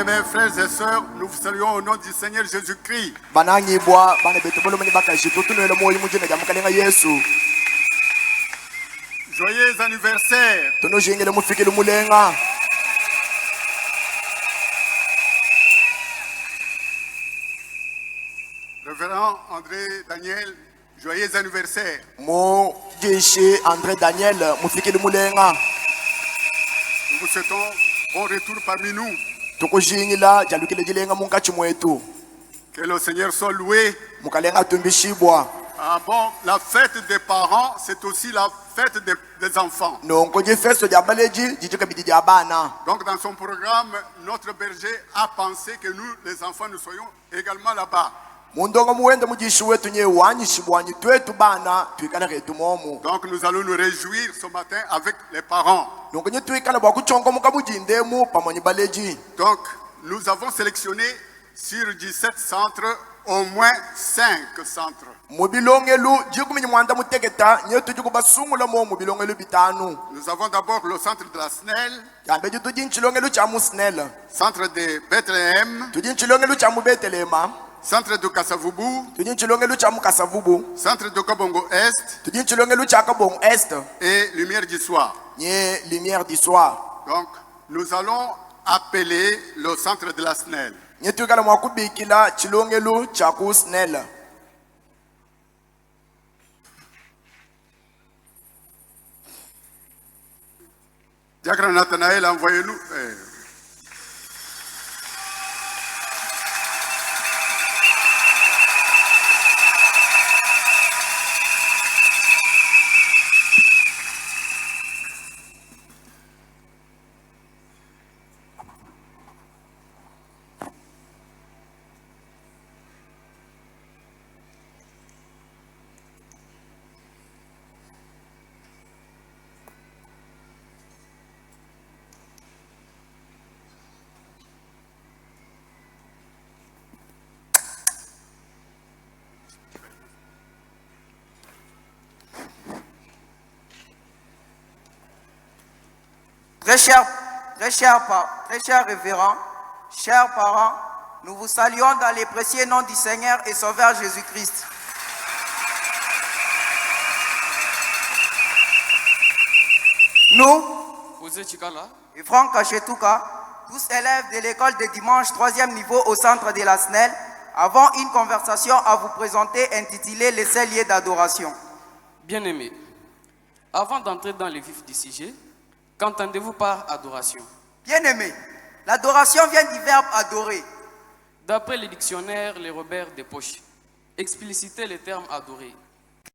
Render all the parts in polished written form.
Bien-aimés frères et sœurs, nous vous saluons au nom du Seigneur Jésus-Christ. Joyeux anniversaire. Révérend André Daniel, joyeux anniversaire. André Daniel, Nous vous souhaitons bon retour parmi nous. Que le Seigneur soit loué. Ah bon, la fête des parents, c'est aussi la fête des enfants. Donc dans son programme, notre berger a pensé que nous, les enfants, nous soyons également là-bas. Donc nous allons nous réjouir ce matin avec les parents. Donc nous avons sélectionné sur 17 centres au moins 5 centres. Nous avons d'abord le centre de la SNEL, centre de Bethléem, centre de Kasavubu, centre de Kabongo Est et Lumière du Soir. Donc nous allons appeler le centre de la SNEL. Diacre Nathanaël, envoyez-nous. Très chers révérends, chers parents, nous vous saluons dans les précieux noms du Seigneur et Sauveur Jésus-Christ. Nous, et Franck Kachetuka, tous élèves de l'école de dimanche 3e niveau au centre de la SNEL, avons une conversation à vous présenter intitulée « Les seuls lieux d'adoration ». Bien-aimés, avant d'entrer dans le vif du sujet, qu'entendez-vous par adoration? Bien-aimés, l'adoration vient du verbe adorer. D'après le dictionnaire Les Robert Despoches, explicitez le terme adorer.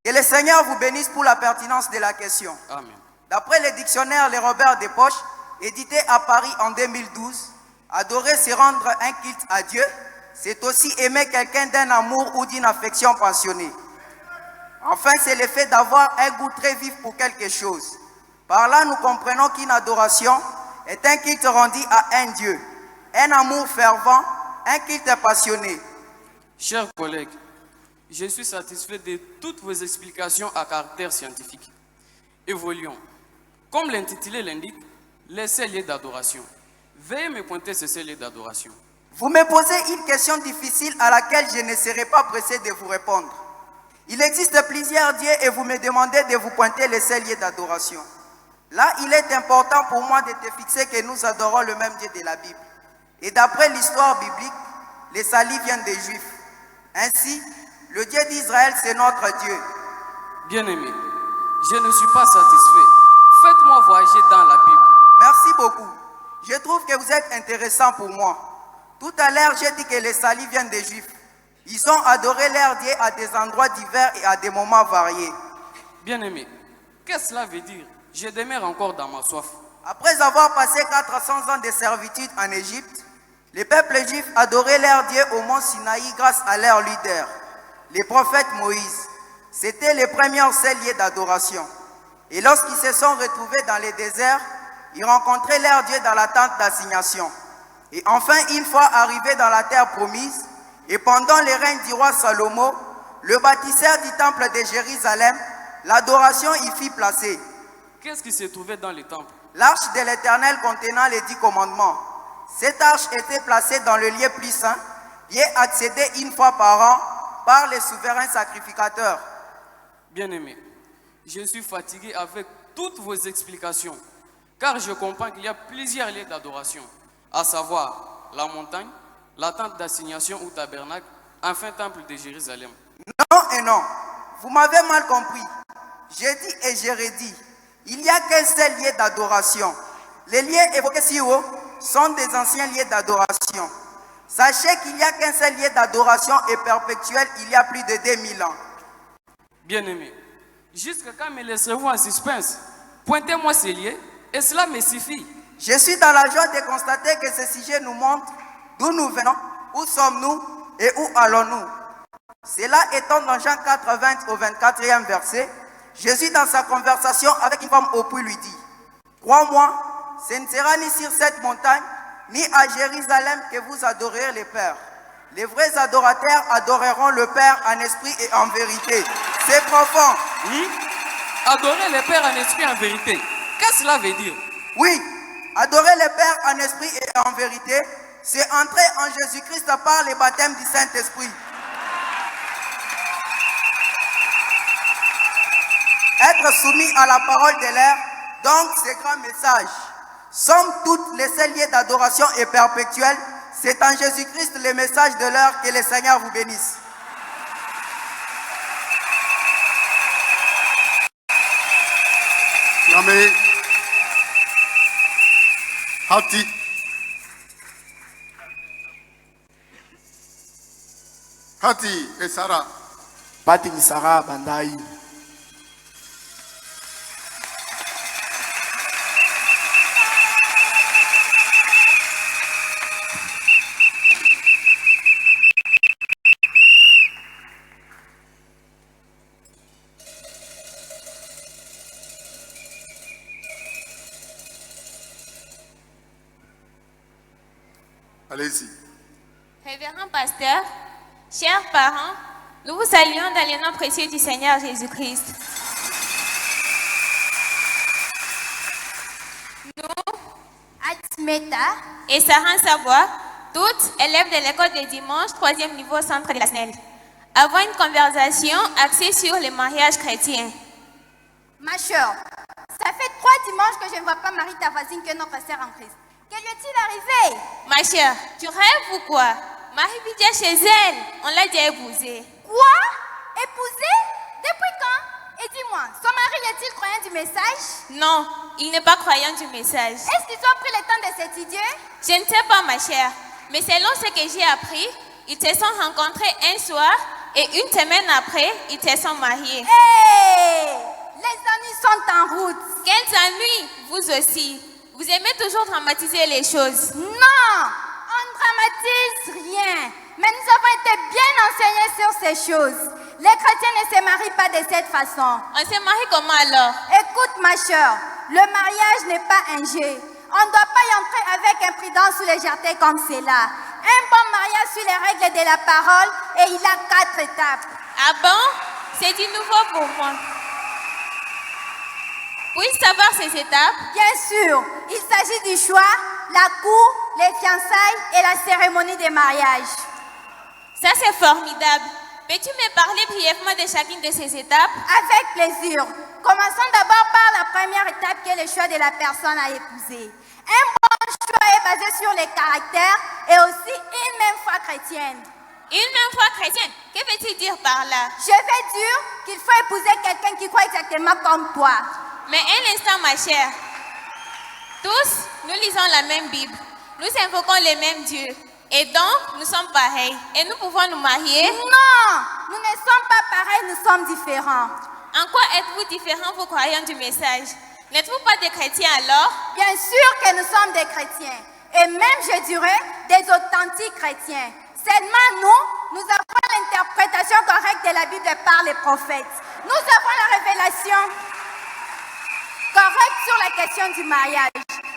Que le Seigneur vous bénisse pour la pertinence de la question. Amen. D'après le dictionnaire Les Robert Despoches, édité à Paris en 2012, adorer, c'est rendre un culte à Dieu, c'est aussi aimer quelqu'un d'un amour ou d'une affection passionnée. Enfin, c'est le fait d'avoir un goût très vif pour quelque chose. Par là, nous comprenons qu'une adoration est un culte rendu à un Dieu, un amour fervent, un culte passionné. Chers collègues, je suis satisfait de toutes vos explications à caractère scientifique. Évoluons. Comme l'intitulé l'indique, les seuls lieux d'adoration. Veuillez me pointer ces seuls lieux d'adoration. Vous me posez une question difficile à laquelle je ne serai pas pressé de vous répondre. Il existe plusieurs dieux et vous me demandez de vous pointer les seuls lieux d'adoration. Là, il est important pour moi de te fixer que nous adorons le même Dieu de la Bible. Et d'après l'histoire biblique, les salis viennent des Juifs. Ainsi, le Dieu d'Israël, c'est notre Dieu. Bien-aimé, je ne suis pas satisfait. Faites-moi voyager dans la Bible. Merci beaucoup. Je trouve que vous êtes intéressant pour moi. Tout à l'heure, j'ai dit que les salis viennent des Juifs. Ils ont adoré leur Dieu à des endroits divers et à des moments variés. Bien-aimé, qu'est-ce que cela veut dire? Je demeure encore dans ma soif. Après avoir passé 400 ans de servitude en Égypte, les peuples juifs adoraient leur Dieu au mont Sinaï grâce à leur leader, les prophètes Moïse. C'était les premiers seuls lieux d'adoration. Et lorsqu'ils se sont retrouvés dans les déserts, ils rencontraient leur Dieu dans la tente d'assignation. Et enfin, une fois arrivés dans la terre promise, et pendant le règne du roi Salomon, le bâtisseur du temple de Jérusalem, l'adoration y fit placer. Qu'est-ce qui se trouvait dans le temple? L'arche de l'Éternel contenant les 10 commandements. Cette arche était placée dans le lieu plus saint, y est accédé une fois par an par les souverains sacrificateurs. Bien-aimés, je suis fatigué avec toutes vos explications, car je comprends qu'il y a plusieurs lieux d'adoration, à savoir la montagne, la tente d'assignation ou tabernacle, enfin temple de Jérusalem. Non et non, vous m'avez mal compris. J'ai dit et j'ai redit, il n'y a qu'un seul lieu d'adoration. Les lieux évoqués si haut sont des anciens lieux d'adoration. Sachez qu'il n'y a qu'un seul lieu d'adoration et perpétuel il y a plus de 2000 ans. Bien-aimés, jusqu'à quand me laisserez-vous en suspense? Pointez-moi ces lieux et cela me suffit. Je suis dans la joie de constater que ce sujet nous montre d'où nous venons, où sommes-nous et où allons-nous. Cela étant dans Jean 4, 20 au 24e verset, Jésus dans sa conversation avec une femme au puits lui dit, « Crois-moi, ce ne sera ni sur cette montagne, ni à Jérusalem que vous adorerez le Père. Les vrais adorateurs adoreront le Père en esprit et en vérité. » C'est profond. Adorer le Père en esprit et en vérité. Qu'est-ce que cela veut dire? Oui, adorer le Père en esprit et en vérité, c'est entrer en Jésus-Christ par le baptême du Saint-Esprit. Être soumis à la parole de l'air, donc ce grand message. Somme toutes les seuls lieux d'adoration et perpétuels, c'est en Jésus-Christ le message de l'heure. Que le Seigneur vous bénisse. Amen. Hati. Hati et Sarah. Pati ni Sarah Bandai. Allez-y. Révérend pasteur, chers parents, nous vous saluons dans le nom précieux du Seigneur Jésus-Christ. Nous, Atmeta et Sarah Savoie, toutes élèves de l'école de dimanche, 3e niveau au centre de la SNEL, avons une conversation axée sur le mariage chrétien. Ma chère, ça fait 3 dimanches que je ne vois pas Marie, ta voisine, que notre sœur en Christ. Que lui est-il arrivé? Ma chère, tu rêves ou quoi? Marie vit déjà chez elle, on l'a déjà épousée. Quoi? Épousée? Depuis quand? Et dis-moi, son mari est-il croyant du message? Non, il n'est pas croyant du message. Est-ce qu'ils ont pris le temps de s'étudier? Je ne sais pas, ma chère, mais selon ce que j'ai appris, ils se sont rencontrés un soir et une semaine après, ils se sont mariés. Hé! Les ennuis sont en route. Quels ennuis? Vous aussi. Vous aimez toujours dramatiser les choses. Non, on ne dramatise rien. Mais nous avons été bien enseignés sur ces choses. Les chrétiens ne se marient pas de cette façon. On se marie comment alors? Écoute ma chère, le mariage n'est pas un jeu. On ne doit pas y entrer avec imprudence ou légèreté comme cela. Un bon mariage suit les règles de la parole et il a 4 étapes. Ah bon? C'est du nouveau pour moi. Puis-je savoir ces étapes? Bien sûr, il s'agit du choix, la cour, les fiançailles et la cérémonie de mariage. Ça c'est formidable. Peux-tu me parler brièvement de chacune de ces étapes? Avec plaisir. Commençons d'abord par la première étape qui est le choix de la personne à épouser. Un bon choix est basé sur les caractères et aussi une même foi chrétienne. Une même foi chrétienne? Que veux-tu dire par là? Je veux dire qu'il faut épouser quelqu'un qui croit exactement comme toi. Mais un instant, ma chère. Tous, nous lisons la même Bible. Nous invoquons le même Dieu. Et donc, nous sommes pareils. Et nous pouvons nous marier? Non, nous ne sommes pas pareils, nous sommes différents. En quoi êtes-vous différents, vous croyants du message? N'êtes-vous pas des chrétiens alors? Bien sûr que nous sommes des chrétiens. Et même, je dirais, des authentiques chrétiens. Seulement nous avons l'interprétation correcte de la Bible par les prophètes. Nous avons la révélation correcte sur la question du mariage.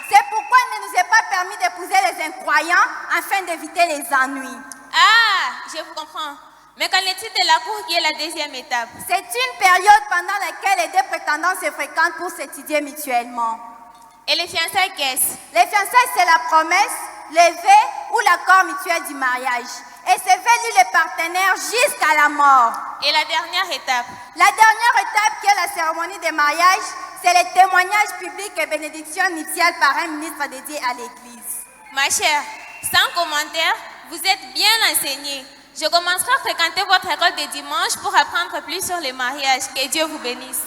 C'est pourquoi il ne nous est pas permis d'épouser les incroyants afin d'éviter les ennuis. Ah, je vous comprends. Mais qu'en est-il de la cour qui est la deuxième étape? C'est une période pendant laquelle les deux prétendants se fréquentent pour s'étudier mutuellement. Et les fiançailles, qu'est-ce? Les fiançailles, c'est la promesse les vœux ou l'accord mutuel du mariage. Et se fait lui le partenaire jusqu'à la mort. Et la dernière étape? La dernière étape qui est la cérémonie de mariage, c'est le témoignage public et bénédiction nuptiale par un ministre dédié à l'Église. Ma chère, sans commentaire, vous êtes bien enseignée. Je commencerai à fréquenter votre école de dimanche pour apprendre plus sur le mariage. Que Dieu vous bénisse.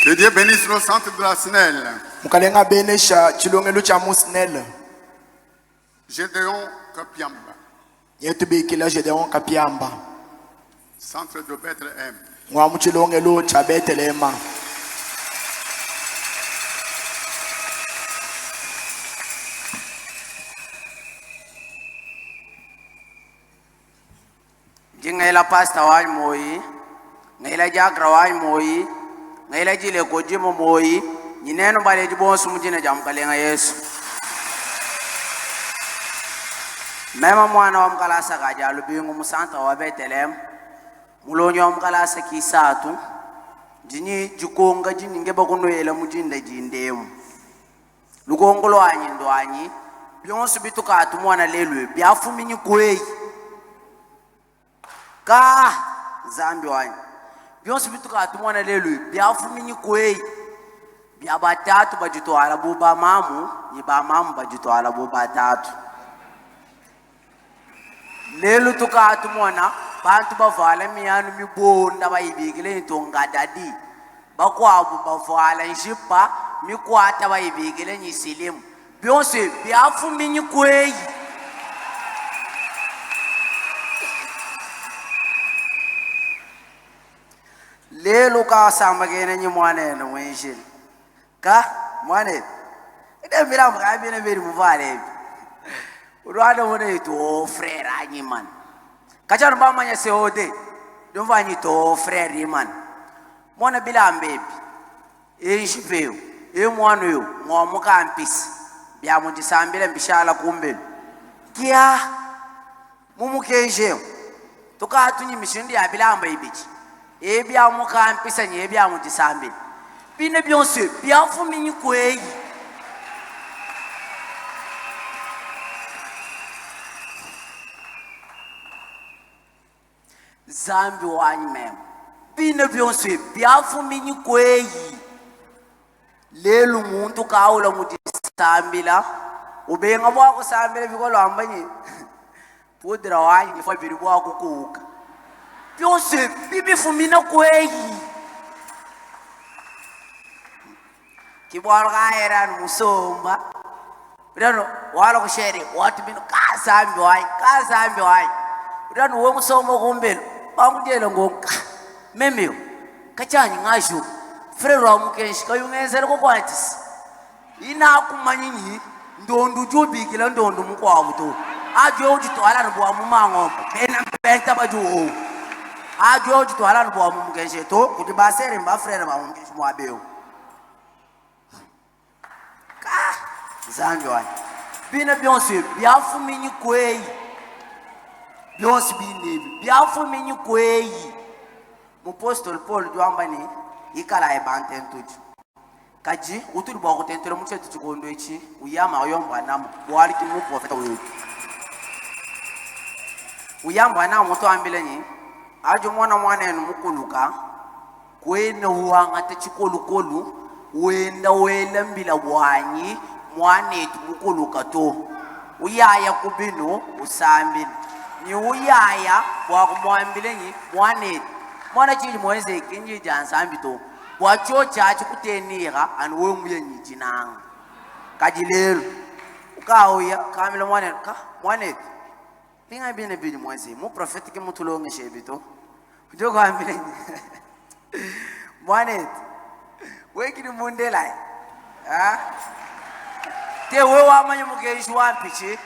Que Dieu bénisse le centre de la SNEL. mukalenga benesha chilongelo cha musnel Gédéon Kapiamba, yetubikila Gedeon Kapiamba centre de Bethléem. ngwa muchilongelo cha Betelema. Jingela pastor wa moyi, ngela jagra wa moyi, ngela jile kojimo moyi, nyineno bale jibonsu mujine jamkalenga Yesu. Mema mwana wa mkalasa kajalu bingu musanta wa Bethlehem, mulonyo wa mkalasa kisatu, jini jukonga jini ngeba kunoyela mujinde jindemu. Lukongolo anyi ndo anyi, bionsu bituka atumwana lelwe, biafu minyi kwei. Ka zambi wanyi byonse bituka atumwana lelwe byafu minyi kwei bya batatu bajitwala buba mamu ni ba mamu bajitwala buba batatu lelu tuka atumwana bantu bavala miyanu mibonda bayibikile ntonga dadi bakwabu bavala nshipa mikwata bayibikile nyisilimu byonse byafu minyi kwei. Lelo ka samba gene nyi mwane no wenshini ka mwane ide mira mga bine beri muvale urwada mone to frère anyi man kachano ba manya se ode do vanyi to frère man mona bila mbebi e shipeo e mwanu yo ngomu kampisi bya mu disambile mbishala kumbelo kia mumukenje toka tunyi mishindi ya bilamba ibichi ebya mukampisa nye ebya mutisambile bine byonse byafu minyi kwei zambi wanyi mem bine byonse byafu minyi kwei lelu muntu kaula mutisambila ubenga bwa kusambila bikolo ambanyi pudra wanyi fa biri bwa kukuka byose bibifumina kwei kibwalo kaera musomba urano walo kushere watu bino kazambi wai urano wo musomba kumbelo bangudela ngonka memeo kachanyi ngasho frero amukenshi kayungenzele kokwatis ina kumanyinyi ndondu jobikila ndondu mukwabu to ajo ujitwala nbwa mumangomba kena mpenta bajo ajo jitwala nbwa mumkenshi to kuti basere mba frere ba mumkenshi mwabeo ka zanjo wani bina byonse byafu minyi kwei byonse binebi byafu minyi kwei Apostol Paul Dwambani ikala ebantentuju kaji utuli bwa kutentera muchetu chikondo ichi uyama oyomba namu bwali kimu profeta wetu uyamba na moto ambilenyi ajo mwana enu mukuluka kwena uwanga te chikolukolu wenda welambila bwanyi mwanetu mukuluka to uyaya kubino usambile ni uyaya bwa kumwambilenyi mwanetu mwana chili mwenze kinji jansambi to wacho chachi kutenira anu we muyenyi jinanga kajilelo ukauya kamila mwane pinga bine bini mwenze mu prophetic mutulonge shebito kujogo ambile mwane wekini mundela te we wa manyu mugeshi wampichi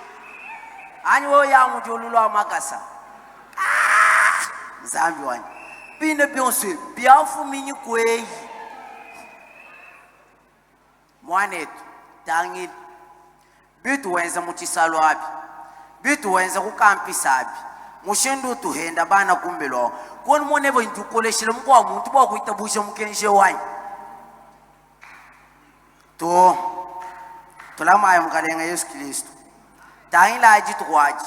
ani we ya mujululwa makasa zambi wani bine byonse byafu minyi kwei mwanetu tangi bitu wenza muchisalo abi bitu wenza kukampisa abi mushindu tuhenda bana kumbelo kon mone bo intukole shile mko muntu bo kuitabusha mukenshe wai to tolama ya mkalenga Yesu Kristo taila ajitu kwaji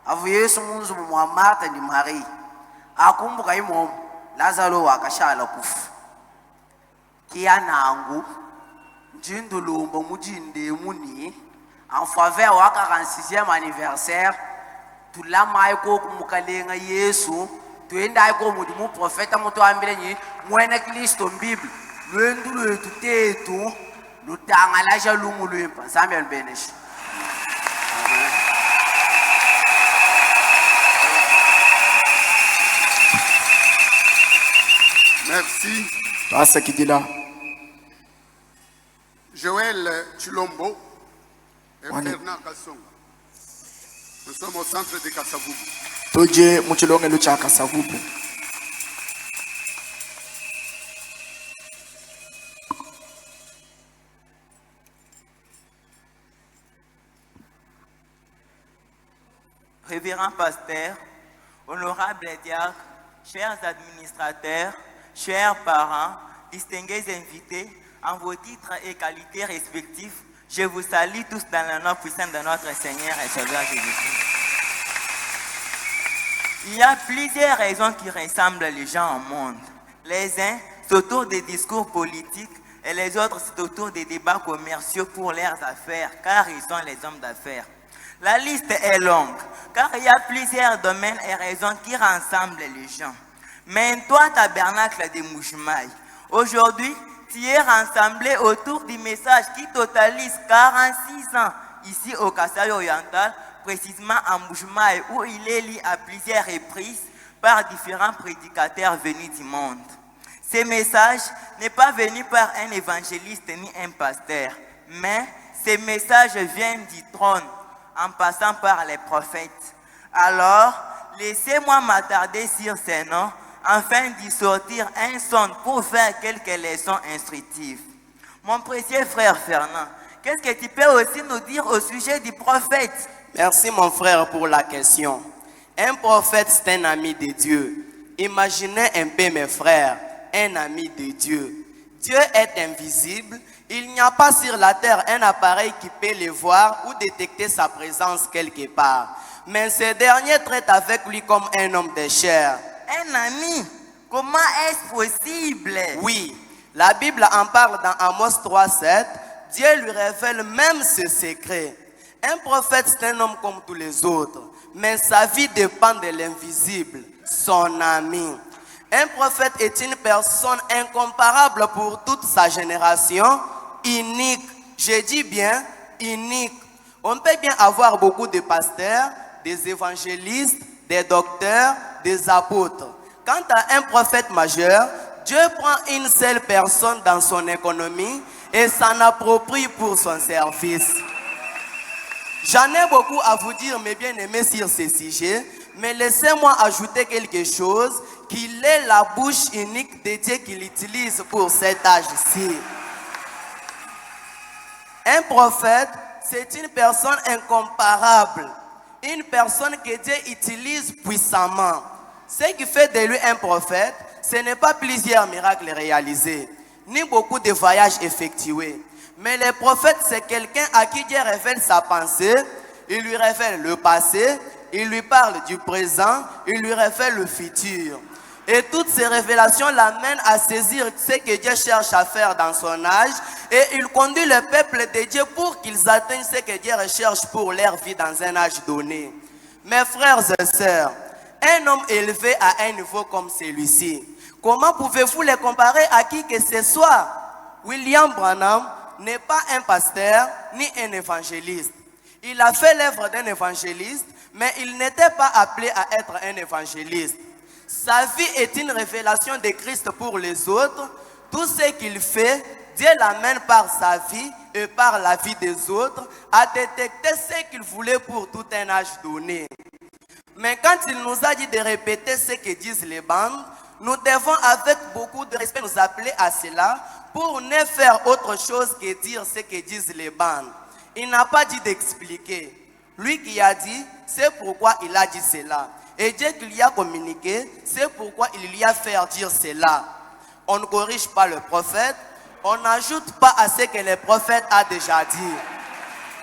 avu Yesu munzu mu Marta ndi Maria akumbuka imomo Lazaro wakashala kufu kia nangu njindulumbo mujinde muni en faveur wa 46e anniversaire tulama ko kumukalenga Yesu tuenda ko mu prophète muto ambile nyi mwene Kristo Bible lwendu lwetu tetu lutangala jalumu lwempa Samuel Benesh. Merci. Pasa Kidila. Joël Chilombo et On est- Fernand Kassonga. Nous sommes au centre de Kassavubu. Tuje mu chilongelo cha Kasavubu. Révérend pasteur, honorable diacre, chers administrateurs, chers parents, distingués invités, en vos titres et qualités respectifs, je vous salue tous dans le nom puissant de notre Seigneur et Sauveur Jésus-Christ. Il y a plusieurs raisons qui rassemblent les gens au monde. Les uns, c'est autour des discours politiques et les autres, c'est autour des débats commerciaux pour leurs affaires, car ils sont les hommes d'affaires. La liste est longue, car il y a plusieurs domaines et raisons qui rassemblent les gens. Mais toi, tabernacle de Mouchmaï, aujourd'hui, tu es rassemblé autour du message qui totalise 46 ans ici au Kasaï oriental, précisément à Mouchmaï, où il est lu à plusieurs reprises par différents prédicateurs venus du monde. Ce message n'est pas venu par un évangéliste ni un pasteur, mais ce message vient du trône en passant par les prophètes. Alors, laissez-moi m'attarder sur ces noms afin d'y sortir un son pour faire quelques leçons instructives. Mon précieux frère Fernand, qu'est-ce que tu peux aussi nous dire au sujet du prophète? Merci mon frère pour la question. Un prophète, c'est un ami de Dieu. Imaginez un peu mes frères, un ami de Dieu. Dieu est invisible. Il n'y a pas sur la terre un appareil qui peut le voir ou détecter sa présence quelque part. Mais ce dernier traite avec lui comme un homme de chair. Un ami? Comment est-ce possible? Oui, la Bible en parle dans Amos 3:7. Dieu lui révèle même ses secrets. Un prophète, c'est un homme comme tous les autres, mais sa vie dépend de l'invisible, son ami. Un prophète est une personne incomparable pour toute sa génération, unique. Je dis bien unique. On peut bien avoir beaucoup de pasteurs, des évangélistes, des docteurs, des apôtres. Quant à un prophète majeur, Dieu prend une seule personne dans son économie et s'en approprie pour son service. J'en ai beaucoup à vous dire, mes bien-aimés, sur ce sujet, mais laissez-moi ajouter quelque chose, qu'il est la bouche unique de Dieu qu'il utilise pour cet âge-ci. Un prophète, c'est une personne incomparable, une personne que Dieu utilise puissamment. Ce qui fait de lui un prophète, ce n'est pas plusieurs miracles réalisés, ni beaucoup de voyages effectués. Mais le prophète, c'est quelqu'un à qui Dieu révèle sa pensée, il lui révèle le passé, il lui parle du présent, il lui révèle le futur. Et toutes ces révélations l'amènent à saisir ce que Dieu cherche à faire dans son âge, et il conduit le peuple de Dieu pour qu'ils atteignent ce que Dieu recherche pour leur vie dans un âge donné. Mes frères et sœurs, un homme élevé à un niveau comme celui-ci, comment pouvez-vous le comparer à qui que ce soit? William Branham n'est pas un pasteur ni un évangéliste. Il a fait l'œuvre d'un évangéliste, mais il n'était pas appelé à être un évangéliste. Sa vie est une révélation de Christ pour les autres. Tout ce qu'il fait, Dieu l'amène par sa vie et par la vie des autres à détecter ce qu'il voulait pour tout un âge donné. Mais quand il nous a dit de répéter ce que disent les bandes, nous devons avec beaucoup de respect nous appeler à cela pour ne faire autre chose que dire ce que disent les bandes. Il n'a pas dit d'expliquer. Lui qui a dit, c'est pourquoi il a dit cela. Et Dieu qui lui a communiqué, c'est pourquoi il lui a fait dire cela. On ne corrige pas le prophète, on n'ajoute pas à ce que le prophète a déjà dit.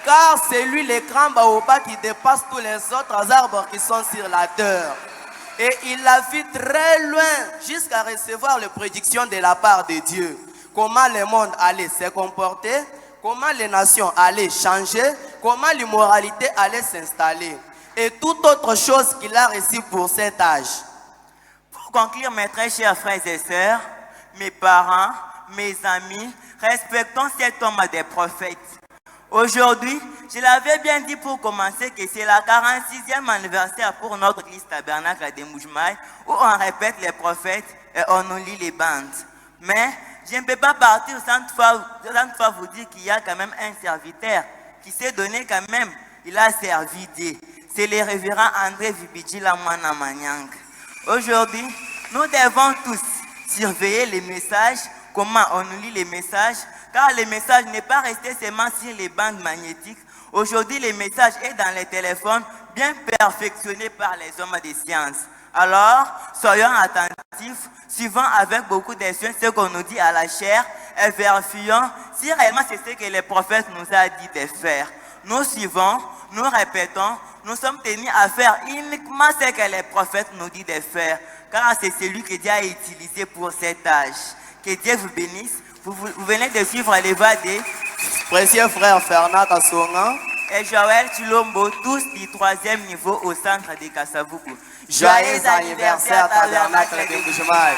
Car c'est lui le grand baobab qui dépasse tous les autres arbres qui sont sur la terre. Et il a vu très loin jusqu'à recevoir les prédictions de la part de Dieu. Comment le monde allait se comporter, comment les nations allaient changer, comment l'immoralité allait s'installer. Et toute autre chose qu'il a reçu pour cet âge. Pour conclure, mes très chers frères et sœurs, mes parents, mes amis, respectons cet homme des prophètes. Aujourd'hui, je l'avais bien dit pour commencer que c'est la 46e anniversaire pour notre église tabernacle de Mbuji-Mayi où on répète les prophètes et on nous lit les bandes. Mais je ne peux pas partir sans toutefois vous dire qu'il y a quand même un serviteur qui s'est donné quand même, il a servi Dieu. C'est le révérend André Vibidjila Mwana Manyang. Aujourd'hui, nous devons tous surveiller les messages, comment on nous lit les messages, car le message n'est pas resté seulement sur les bandes magnétiques. Aujourd'hui, le message est dans les téléphones, bien perfectionné par les hommes de science. Alors, soyons attentifs, suivons avec beaucoup de soin ce qu'on nous dit à la chair et vérifions si réellement c'est ce que le prophète nous a dit de faire. Nous suivons, nous répétons, nous sommes tenus à faire uniquement ce que le prophète nous dit de faire, car c'est celui que Dieu a utilisé pour cet âge. Que Dieu vous bénisse. Vous venez de suivre les voix de Précieux frère Fernand Kassonga et Joël Chilombo, tous du 3e niveau au centre de Kasavubu. Joyeux anniversaire tabernacle de Mbuji-Mayi.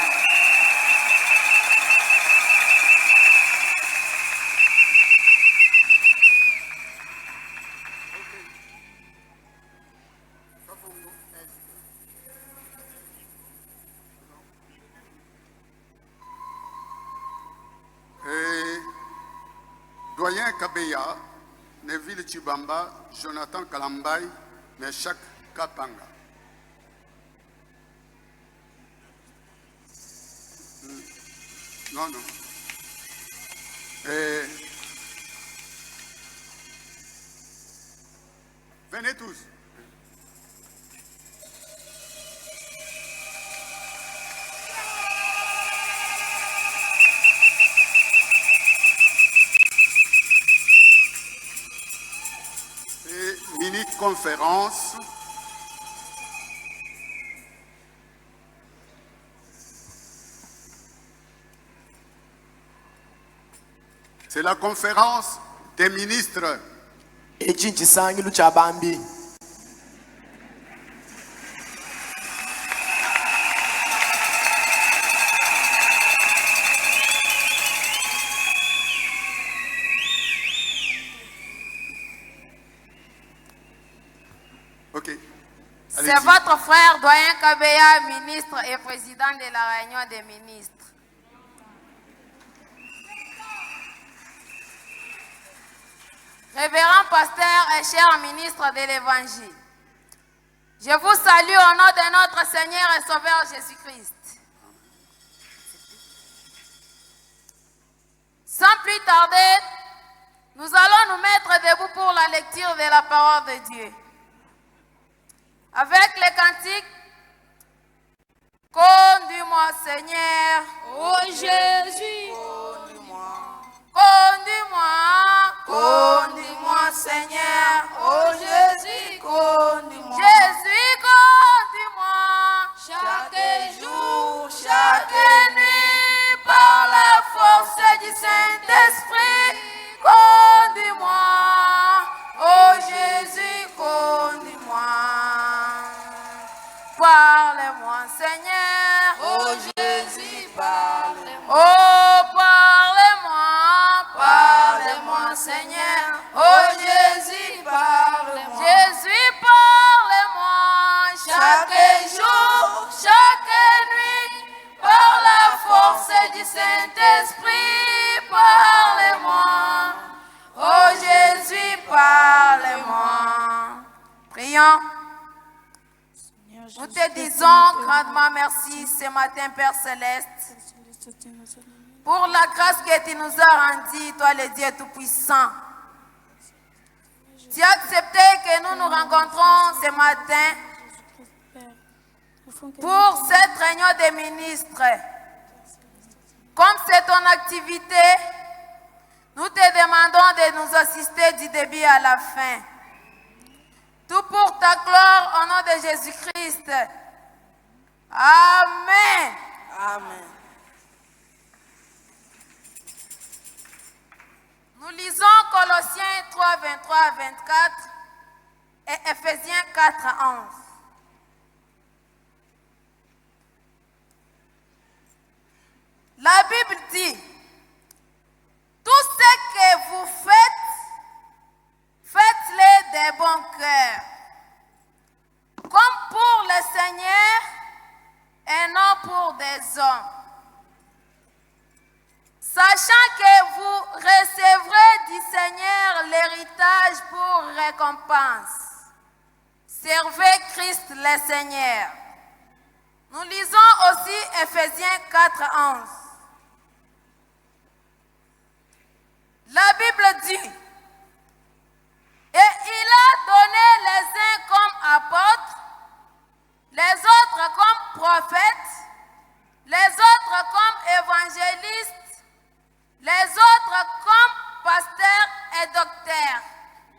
Doyen Kabeya, Neville Chibamba, Jonathan Kalambay, Meshak Kapanga. Non. Venez tous. Mini-conférence. C'est la conférence des ministres. Echinchi sangilu cha bambi. C'est votre frère, Doyen Kabeya, ministre et président de la réunion des ministres. Révérend pasteur et cher ministre de l'Évangile, je vous salue au nom de notre Seigneur et Sauveur Jésus-Christ. Sans plus tarder, nous allons nous mettre debout pour la lecture de la parole de Dieu. Avec les cantiques, conduis-moi Seigneur, ô Jésus, conduis-moi, conduis-moi Seigneur, ô Jésus, conduis-moi. Jésus, conduis-moi, chaque jour, chaque nuit, par la force du Saint-Esprit, conduis-moi, ô Jésus, conduis-moi. Parle-moi Seigneur, ô Jésus, parle-moi. Oh, parle-moi, parle-moi Seigneur, ô Jésus, parle-moi. Jésus, parle-moi, chaque jour, chaque nuit, par la force du Saint-Esprit, parle-moi. Oh Jésus, parle-moi. Prions. Nous te disons grandement merci ce matin, Père Céleste, pour la grâce que tu nous as rendue, toi le Dieu Tout-Puissant. Tu as accepté que nous nous rencontrons ce matin pour cette réunion des ministres. Comme c'est ton activité, nous te demandons de nous assister du début à la fin. Tout pour ta gloire au nom de Jésus-Christ. Amen. Amen. Nous lisons Colossiens 3, 23 à 24 et Éphésiens 4, 11. La Bible dit, tout ce que vous faites, faites-le de bon cœur, comme pour le Seigneur et non pour des hommes, sachant que vous recevrez du Seigneur l'héritage pour récompense. Servez Christ le Seigneur. Nous lisons aussi Éphésiens 4, 11. La Bible dit, et il a donné les uns comme apôtres, les autres comme prophètes, les autres comme évangélistes, les autres comme pasteurs et docteurs.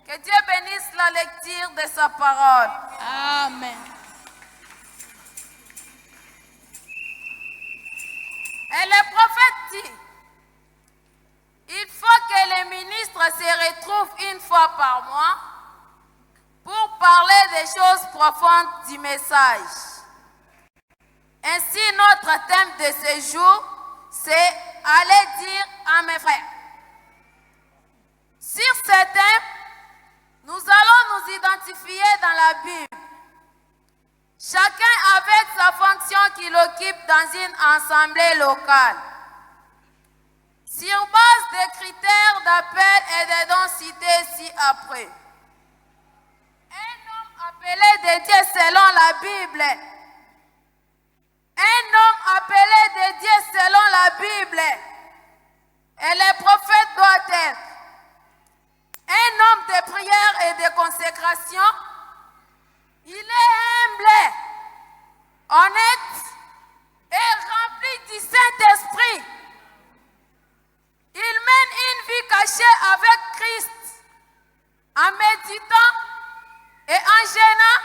Que Dieu bénisse la lecture de sa parole. Amen. Et le prophète dit, il faut que les ministres se retrouvent une fois par mois pour parler des choses profondes du message. Ainsi, notre thème de ce jour, c'est « Allez dire à mes frères ». Sur ce thème, nous allons nous identifier dans la Bible. Chacun avec sa fonction qu'il occupe dans une assemblée locale. Sur base des critères d'appel et des dons cités ci-après. Un homme appelé de Dieu selon la Bible. Un homme appelé de Dieu selon la Bible. Et le prophète doit être un homme de prière et de consécration. Il est humble, honnête et rempli du Saint-Esprit. Il mène une vie cachée avec Christ, en méditant et en jeûnant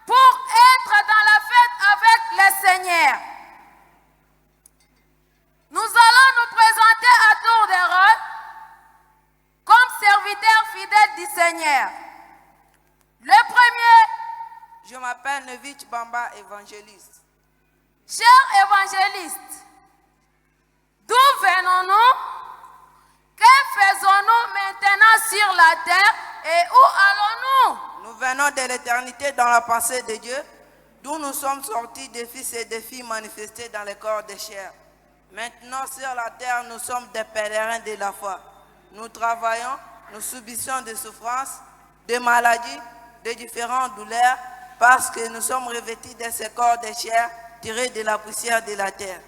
pour être dans la fête avec le Seigneur. Nous allons nous présenter à tour de rôle comme serviteurs fidèles du Seigneur. Le premier, Je m'appelle Nevich Bamba, évangéliste. cher évangéliste, d'où venons-nous? Que faisons-nous maintenant sur la terre et où allons-nous? Nous venons de l'éternité dans la pensée de Dieu, d'où nous sommes sortis des fils et des filles manifestés dans le corps de chair. Maintenant sur la terre, nous sommes des pèlerins de la foi. Nous travaillons, nous subissons des souffrances, des maladies, de différentes douleurs, parce que nous sommes revêtus de ce corps de chair tiré de la poussière de la terre.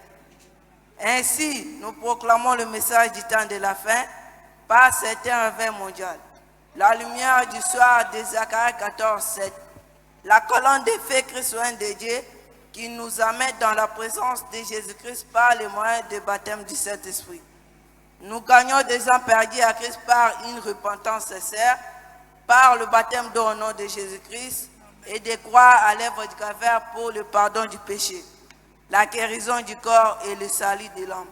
Ainsi, nous proclamons le message du temps de la fin par certains réveil mondial. La lumière du soir de Zacharie 14, 7. La colonne de feu chrétien de Dieu qui nous amène dans la présence de Jésus-Christ par le moyen du baptême du Saint-Esprit. Nous gagnons des âmes perdues à Christ par une repentance sincère, par le baptême au nom de Jésus-Christ et de croire à l'œuvre du Calvaire pour le pardon du péché, la guérison du corps et le salut de l'âme.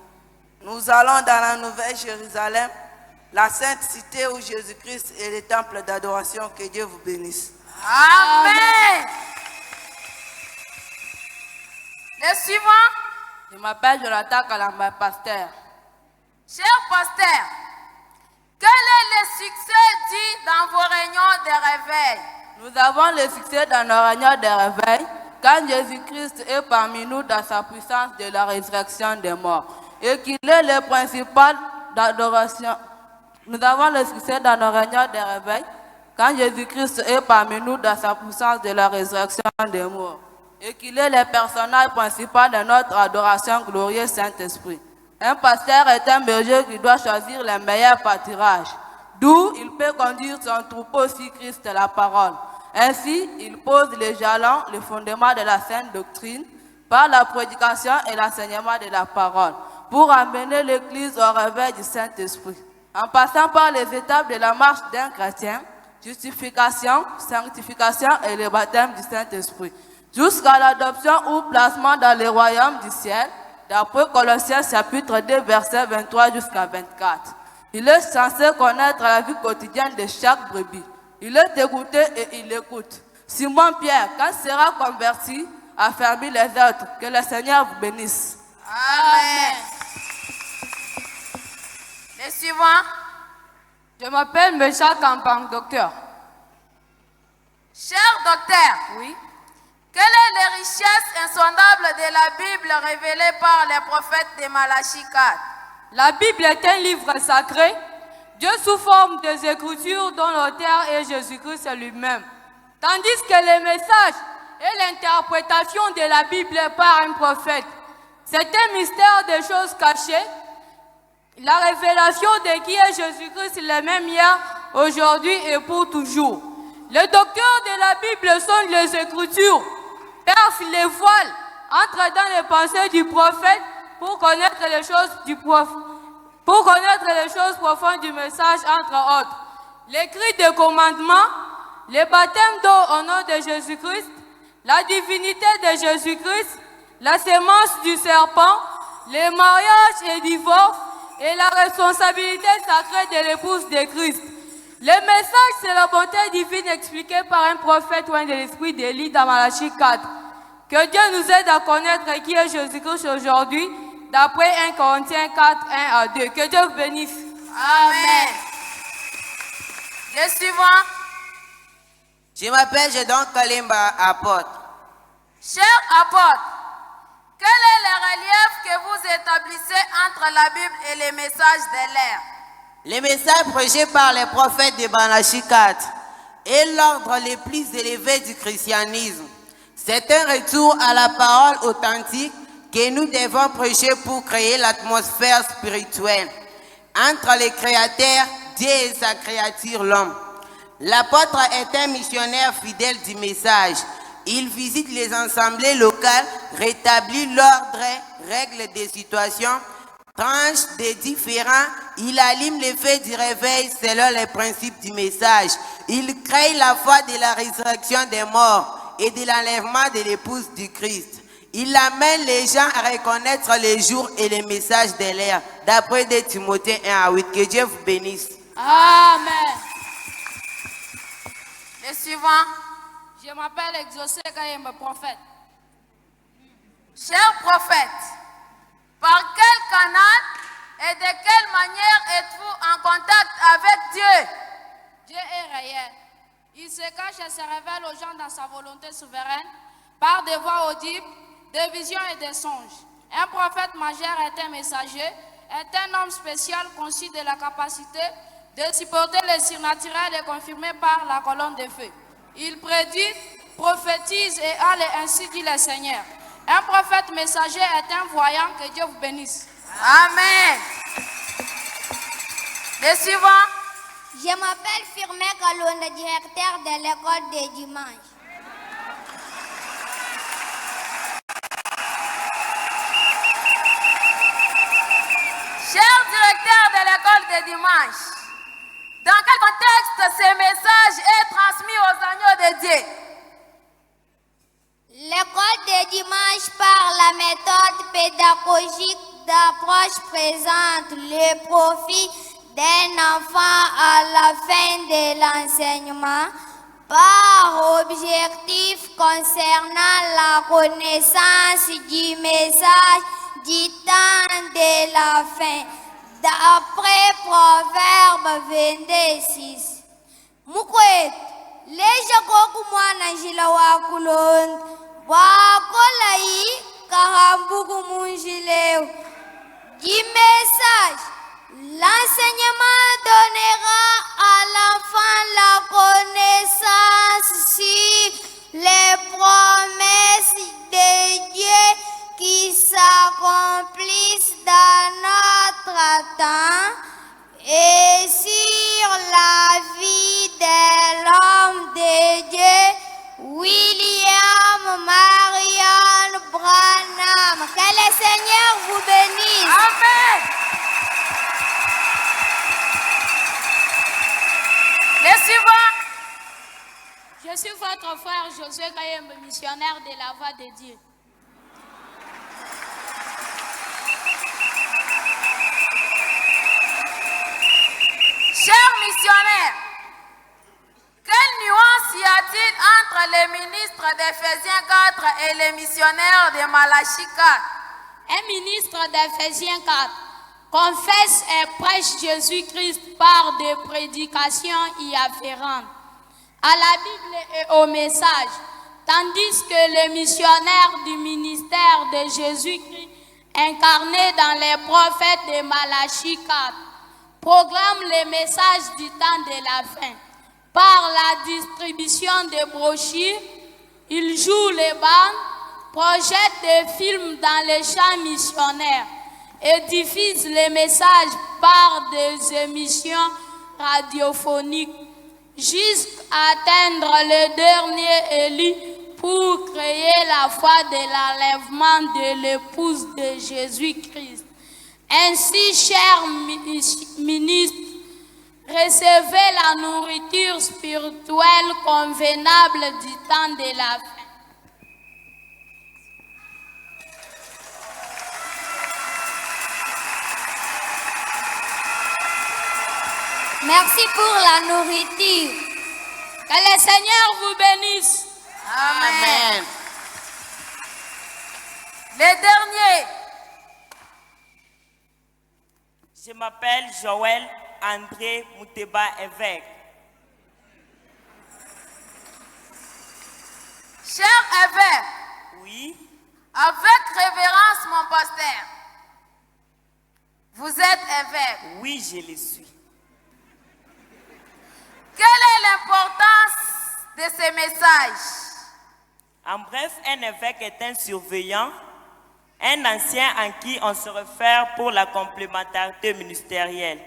Nous allons dans la Nouvelle Jérusalem, la sainte cité où Jésus-Christ est le temple d'adoration. Que Dieu vous bénisse. Amen. Le suivant, Je m'appelle Jonathan Kalamba, pasteur. cher pasteur, quel est le succès dit dans vos réunions de réveil? Nous avons le succès dans nos réunions de réveil quand Jésus-Christ est parmi nous dans sa puissance de la résurrection des morts et qu'il est le principal d'adoration. Nous avons le succès dans nos réunions de réveil quand Jésus-Christ est parmi nous dans sa puissance de la résurrection des morts et qu'il est le personnage principal de notre adoration glorieuse Saint-Esprit. Un pasteur est un berger qui doit choisir le meilleur pâturage, d'où il peut conduire son troupeau si Christ est la parole. Ainsi, il pose les jalons, le fondement de la sainte doctrine, par la prédication et l'enseignement de la parole, pour amener l'Église au réveil du Saint-Esprit, en passant par les étapes de la marche d'un chrétien, justification, sanctification et le baptême du Saint-Esprit, jusqu'à l'adoption ou placement dans le royaume du ciel, d'après Colossiens chapitre 2, versets 23 jusqu'à 24. Il est censé connaître la vie quotidienne de chaque brebis. Il est écouté et il écoute. Simon-Pierre, quand sera converti, a fermé les autres. Que le Seigneur vous bénisse. Amen. Le suivant. Je m'appelle Mécha Kampang, docteur. Cher docteur, oui. Quelles sont les richesses insondables de la Bible révélées par les prophètes de Malachie 4? La Bible est un livre sacré, Dieu sous forme des Écritures dont l'auteur est Jésus-Christ lui-même. Tandis que les messages et l'interprétation de la Bible par un prophète, c'est un mystère des choses cachées. La révélation de qui est Jésus-Christ le même hier, aujourd'hui et pour toujours. Les docteurs de la Bible sont les Écritures, percent les voiles, entrent dans les pensées du prophète pour connaître les choses du prophète, pour connaître les choses profondes du message, entre autres. L'écrit des commandements, le baptême d'eau au nom de Jésus-Christ, la divinité de Jésus-Christ, la sémence du serpent, les mariages et divorces, et la responsabilité sacrée de l'épouse de Christ. Le message, c'est la bonté divine expliquée par un prophète oint de l'esprit d'Élie dans Malachie 4. Que Dieu nous aide à connaître qui est Jésus-Christ aujourd'hui, d'après 1 Corinthiens 4, 1 à 2. Que Dieu vous bénisse. Amen. Le suivant. Je m'appelle Jedon Kalimba, apôtre. Cher apôtre, quel est le relief que vous établissez entre la Bible et les messages de l'air? Les messages prêchés par les prophètes de Malachie 4 est l'ordre le plus élevé du christianisme. C'est un retour à la parole authentique que nous devons prêcher pour créer l'atmosphère spirituelle entre le Créateur, Dieu et sa créature, l'homme. L'apôtre est un missionnaire fidèle du message. Il visite les assemblées locales, rétablit l'ordre, règle des situations, tranche des différents, il allume les faits du réveil selon les principes du message. Il crée la foi de la résurrection des morts et de l'enlèvement de l'épouse du Christ. Il amène les gens à reconnaître les jours et les messages de l'air, d'après 2 Timothée 1 à 8. Que Dieu vous bénisse. Amen. Le suivant. Je m'appelle Exaucé Kayembe, prophète. Cher prophète, par quel canal et de quelle manière êtes-vous en contact avec Dieu? Dieu est réel. Il se cache et se révèle aux gens dans sa volonté souveraine, par des voix audibles, des visions et des songes. Un prophète majeur est un messager, est un homme spécial conçu de la capacité de supporter les surnaturels et confirmé par la colonne de feu. Il prédit, prophétise et allait ainsi dit le Seigneur. Un prophète messager est un voyant. Que Dieu vous bénisse. Amen. Le suivant. Je m'appelle Firmé Kalonde, directeur de l'école des dimanches. Cher directeur de l'école des dimanches, dans quel contexte ce message est transmis aux agneaux de Dieu? L'école des dimanches, par la méthode pédagogique d'approche, présente le profit d'un enfant à la fin de l'enseignement par objectif concernant la connaissance du message du temps de la fin, d'après Proverbe 22:6. Mukwet, leja koku mwana njila wakulon, wakolai kahambuku munjileo. Du message, l'enseignement donnera à l'enfant la connaissance sur les promesses de Dieu qui s'accomplissent dans notre temps et sur la vie de l'homme de Dieu suis votre frère Josué Kayembe, missionnaire de la voix de Dieu. Chers missionnaires, quelle nuance y a-t-il entre les ministres d'Éphésiens 4 et les missionnaires de Malachie 4? Un ministre d'Éphésiens 4 confesse et prêche Jésus-Christ par des prédications y afférentes à la Bible et au message, tandis que les missionnaires du ministère de Jésus-Christ incarnés dans les prophètes de Malachie 4 proclament les messages du temps de la fin. Par la distribution de brochures, ils jouent les bandes, projettent des films dans les champs missionnaires et diffusent les messages par des émissions radiophoniques jusqu'à atteindre le dernier élu pour créer la foi de l'enlèvement de l'épouse de Jésus-Christ. Ainsi, chers ministres, recevez la nourriture spirituelle convenable du temps de la fin. Merci pour la nourriture. Que le Seigneur vous bénisse. Amen. Les derniers. Je m'appelle Joël André Mouteba évêque. Cher évêque. Oui. Avec révérence, mon pasteur. Vous êtes évêque. Oui, je le suis. Quelle est l'importance de ces messages? En bref, un évêque est un surveillant, un ancien en qui on se réfère pour la complémentarité ministérielle,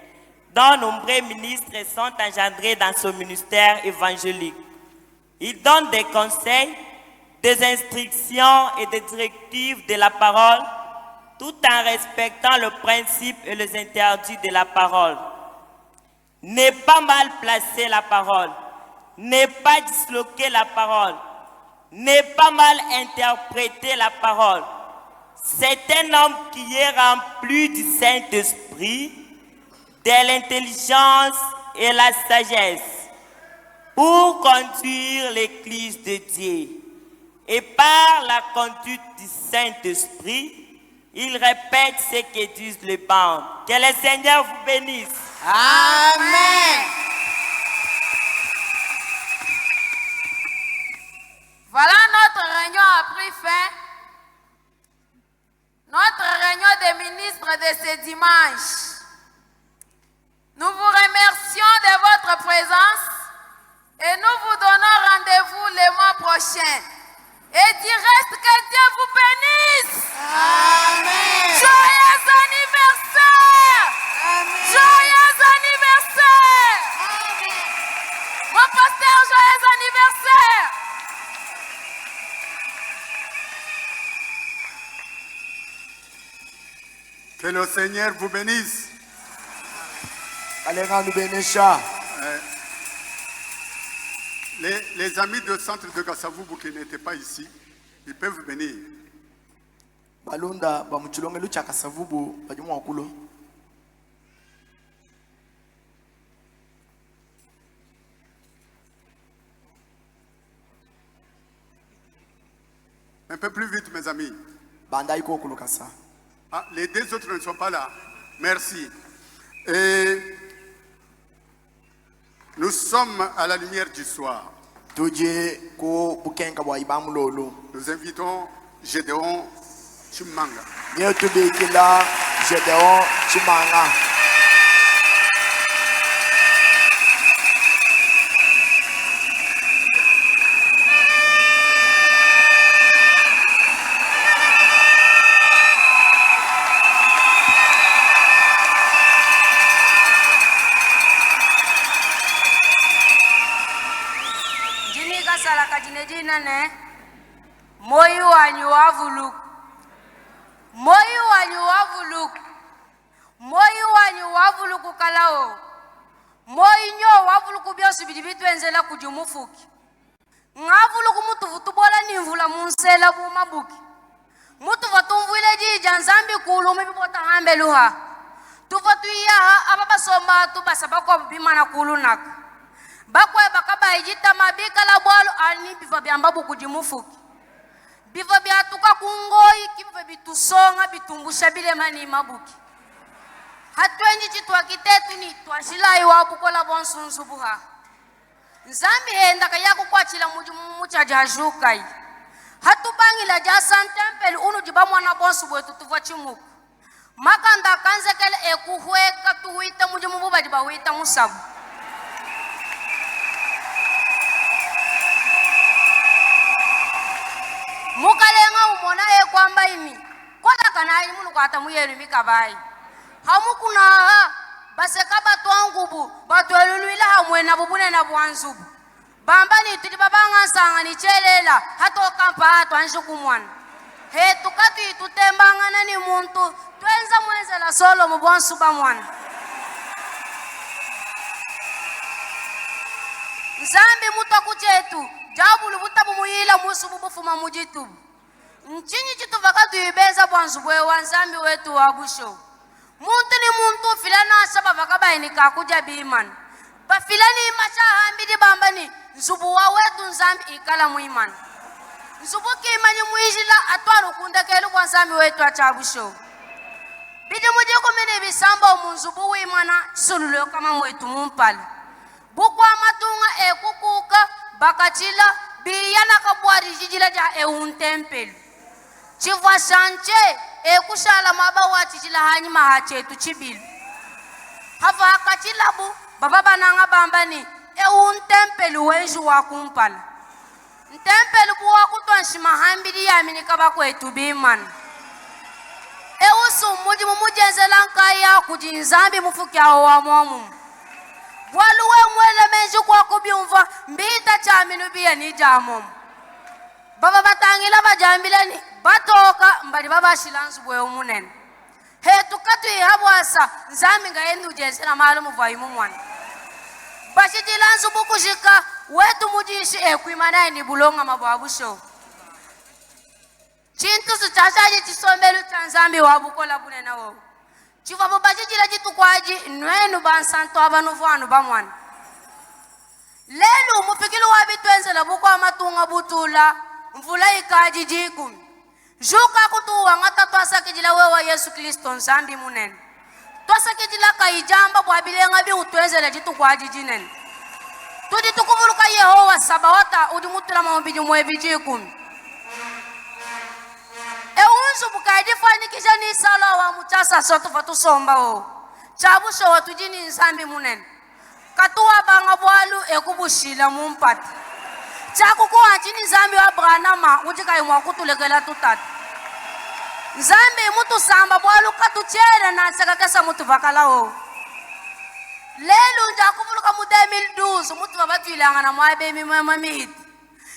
dont nombreux ministres sont engendrés dans ce ministère évangélique. Il donne des conseils, des instructions et des directives de la parole, tout en respectant le principe et les interdits de la parole. Ne pas mal placer la parole, ne pas disloquer la parole, ne pas mal interpréter la parole. C'est un homme qui est rempli du Saint-Esprit, de l'intelligence et la sagesse pour conduire l'Église de Dieu. Et par la conduite du Saint-Esprit, il répète ce que disent les bandes. Que le Seigneur vous bénisse. Amen. Voilà, notre réunion a pris fin. Notre réunion des ministres de ce dimanche. Nous vous remercions de votre présence et nous vous donnons rendez-vous le mois prochain. Et du reste, que Dieu vous bénisse. Amen. Joyeux anniversaire. Amen. Joyeux anniversaire. Amen. Mon pasteur, joyeux anniversaire. Que le Seigneur vous bénisse. Les amis du centre de Kasavubu qui n'étaient pas ici, ils peuvent venir. balonda bamuchilongelo cha Kasavubu bajumu wakulo. Un peu plus vite, mes amis. Ah, les deux autres ne sont pas là. Merci. Et nous sommes à la lumière du soir. Nous invitons Gédéon Chimanga. Gédéon Chimanga. Moyo wanyu wavuluku. Moyo wanyu wavuluku. Moyo wanyu wavuluku kalao. Moyo nyo wavuluku byosi bili bitwenzela kujumufuki. bula munsela bumabuki. Mutu vatumvuile jija nzambi kulu mibibota hambe luha. Tuvatu iyaha ababa somba tu basabako bimana kulu naka. Bakwe bakaba ijita mabika la bwalo ani biva byambabu kujimufuki. Biva byatuka kungoi kibiva bitusonga bitumbusha bile mani mabuki. Hatuenji chitwa kitetu ni twashilai wabukola bonsunzu buha. Nzambi henda kayaku kwa chila mucha jajukai. Hatubangi la jasan tempel unu jibamwa na bonsu bwetu tuvachimuku. Makanda kanzekele ekuhueka tuhuita mujimububa jibahuita musabu. Mukalenga umona kwamba imi. Kola kanayi munu kwa tamuyelu mikabai. Hamukuna baseka batwangubu batwelulwila hamwe na bubune na bwanzubu bambani tuli babanga nsanga ni chelela hato kampa twanshuku mwana he tukati tutembangana ni muntu twenza mwenza la solo mu bwansu ba mwana nzambi mutaku chetu jabulu butabu muyila musubu bufuma mujitubu nchinyi chitu vakatu ibeza bwanzu bwe wa nzambi wetu wa busho. Muntu ni muntu filana saba vakaba inika kuja biman. Ba filani macha hambidi bambani nzubu wa wetu nzambi ikala muiman. Nzubu kimani muijila atwaru kundakelu kwa nzambi wetu achabusho. Bidi muje kumene bisamba munzubu wimana sululo kama mwetu mumpali. Bukwa matunga ekukuka bakachila biyana kabwari jijila ja euntempelu. Chivwa sanche ekushala maba wachijila hanyi mahachetu chibilu. Hava hakachilabu baba bananga bambani untempelu wenju wakumpala. Ntempelu buwa kutwanshima hambidi yamini kaba kwetu biman. Usu muji mumujenzela nkaya kujinzambi mufuki aho wa mwamu. Waluwe mwele menju kwa kubiumva mbita chaminu biya ni jamomu. Baba batangila bajambila ni batoka mbali baba shilanzu bwe omunene. He tukatu ihabwasa nzami ngayendi ujenzela malumu vaimu mwana. Bashijilanzu bukushika wetu mujishi ekuimanaye ni bulonga mabwabusho. Chintu suchachaji chisombelu chanzambi wabukola bunena wo. Chivabu bashijila jitu kwaji nwenu bansanto abanuvu anu bamwana. Lelu mufikilu wabitwenzela bukwa matunga butula mvula ikaji jikumi. Juka kutuwa ngata twasa kijila wewa Yesu Kristo nzambi munene. Twasa kijila kaijamba kwa bilenga bi utwezele jitu kwa jijinen. Tudi tukuvuluka Yehowa sabawata udimutula maombiji mwebiji kumi. Unzu bukaidi fani kisha ni sala wa muchasa sotu fatu somba o. Chabusho watu jini nzambi munene. Katuwa banga bwalu ekubushila mumpati. Chakukuwa chini nzambi wa branama ujika imwa kutulekela tutatu. Nzambi mutu samba bwalu katuchere na nsekakesa mutu vakala o. Lelu njakuvuluka mu 2012 mutu vabatu ilanga na mwabemi mwema mihiti.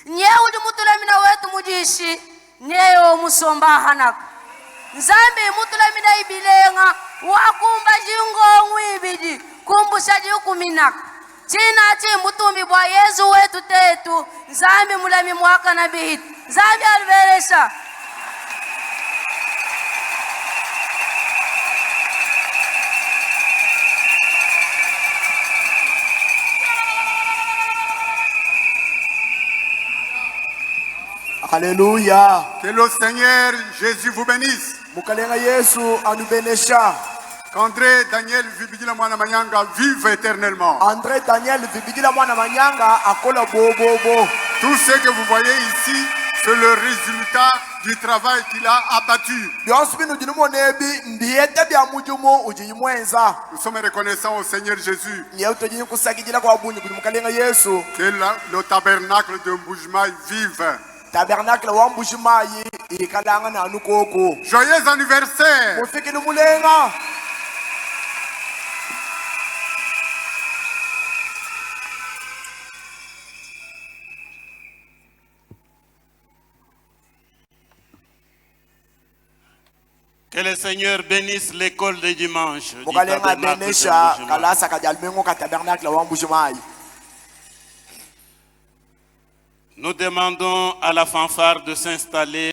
Nye udi mutu lemina wetu mujishi nyeyo musomba hanaka. Nzambi mutu lemina ibilenga wakumba jingo mwibidi kumbusha jiukuminaka. China chi mutumbi bwa Yesu wetu tetu nzambi mulami mwaka na bihiti. Nzambi alveresha. Alléluia. Que le Seigneur Jésus vous bénisse. Mukalenga Yesu anubenesha. Qu'André Daniel Vibidila Mwana Manyanga vive éternellement. André Daniel Vibidila Mwana Manyanga akola bobo. Tout ce que vous voyez ici, c'est le résultat du travail qu'il a abattu. Nous sommes reconnaissants au Seigneur Jésus que le tabernacle de Mbujimai vive. Tabernacle wa Mbujimai ikalanga na nukoko. Joyeux anniversaire. Mufikini mulenga. Que le Seigneur bénisse l'école de dimanche. Mukalenga benesha kalasa kajalmengo ka tabernacle wa Mbujimai. Nous demandons à la fanfare de s'installer.